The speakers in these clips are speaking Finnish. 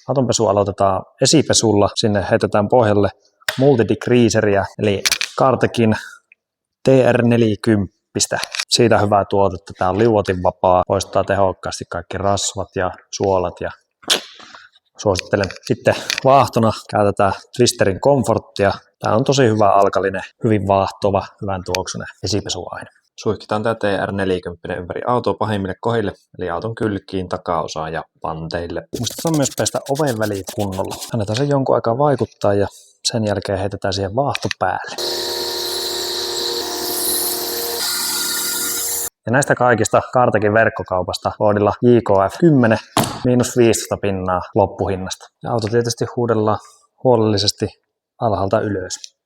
Autonpesu aloitetaan esipesulla. Sinne heitetään pohjalle multidegreaseria, eli Cartecin TR40. Siitä hyvää tuotetta. Tämä on liuotinvapaa, poistaa tehokkaasti kaikki rasvat ja suolat. Ja suosittelen. Sitten vaahtona käytetään Twisterin Comfortia. Tämä on tosi hyvä alkalinen, hyvin vaahtova, hyvän tuoksunen esipesuaine. Suihkitaan tämä TR40 ympäri autoa pahimmille kohdille, eli auton kylkiin, takaosaan ja panteille. Muistetaan myös pestä oven väliin kunnolla. Annetaan sen jonkun aikaa vaikuttaa ja sen jälkeen heitetään siihen vaahto päälle. Ja näistä kaikista Cartecin verkkokaupasta koodilla JKF 10 -15% loppuhinnasta. Ja auto tietysti huudellaan huolellisesti alhaalta ylös.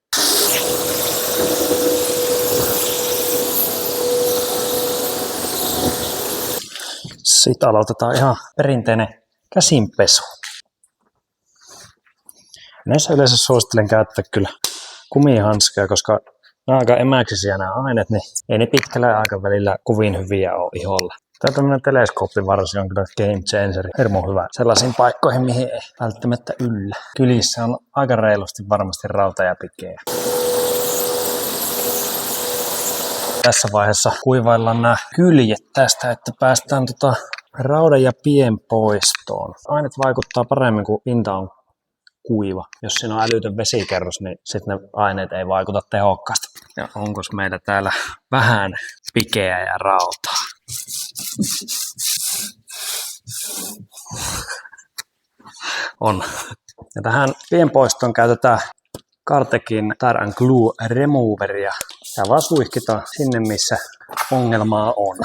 Sitten aloitetaan ihan perinteinen käsinpesu. Näissä yleensä suosittelen käyttää kyllä kumihanskaa, koska nämä on aika emäksisiä nämä aineet, niin ei ne pitkällä aikavälillä kovin hyviä ole iholla. Tämä tämmöinen teleskooppivarsi on kyllä game changer, hirmu hyvä sellaisiin paikkoihin, mihin ei välttämättä yllä. Kylissä on aika reilusti varmasti rauta ja pikeä. Tässä vaiheessa kuivaillaan nämä kyljet tästä, että päästään raudan ja pienpoistoon. Aineet vaikuttaa paremmin, kun pinta on kuiva. Jos siinä on älytön vesikerros, niin sitten ne aineet ei vaikuta tehokkaasti. Ja onko meillä täällä vähän pikeä ja rautaa? On. Ja tähän pienpoistoon käytetään Cartecin Tar and Glue Removeria. Ja vaan suihkitaan sinne, missä ongelmaa on.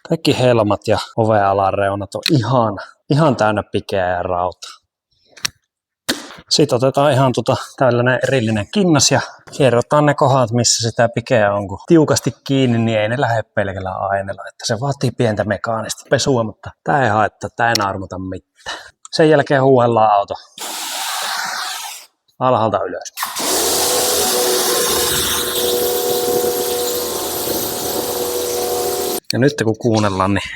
Kaikki helmat ja oven alareunat on ihan täynnä pikeä ja rautaa. Sitten otetaan ihan tällainen erillinen kinnas ja hierotaan ne kohdat, missä sitä pikeä on. Kun tiukasti kiinni, niin ei ne lähde pelkällä aineella. Että se vaatii pientä mekaanista pesua, mutta tää ei haittaa, tää ei naarmuta mitään. Sen jälkeen huuhellaan auto alhaalta ylös. Ja nyt kun kuunnellaan, niin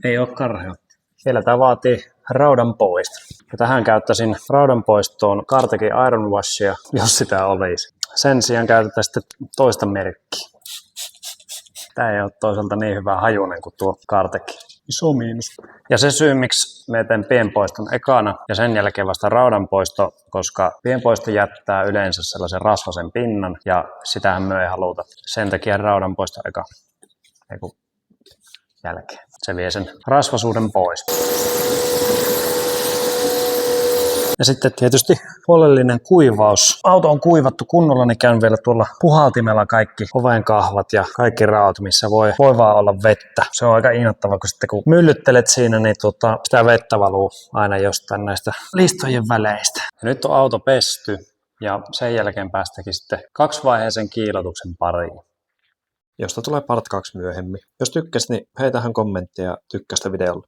ei ole karheutta. Vielä tämä vaatii raudan poisto. Ja tähän käyttäisin raudan poistoon Cartecin Iron Washia, jos sitä olisi. Sen sijaan käytetään sitten toista merkkiä. Tämä ei ole toisaalta niin hyvä hajunen kuin tuo Cartec. Iso miinus. Ja se syy, miksi me teen pienpoiston ekana ja sen jälkeen vasta raudanpoisto, koska pienpoisto jättää yleensä sellaisen rasvasen pinnan ja sitähän me ei haluta. Sen takia raudanpoisto jälkeen. Se vie sen rasvasuuden pois. Ja sitten tietysti huolellinen kuivaus. Auto on kuivattu kunnolla, niin käyn vielä tuolla puhaltimella kaikki ovenkahvat ja kaikki raot, missä voi vaan olla vettä. Se on aika innoittava, kun sitten kun myllyttelet siinä, niin sitä vettä valuu aina jostain näistä listojen väleistä. Ja nyt on auto pesty ja sen jälkeen päästäkin sitten 2-vaiheisen kiilotuksen pariin, josta tulee part 2 myöhemmin. Jos tykkäsit, niin heitähän kommenttia ja tykkästä videolle.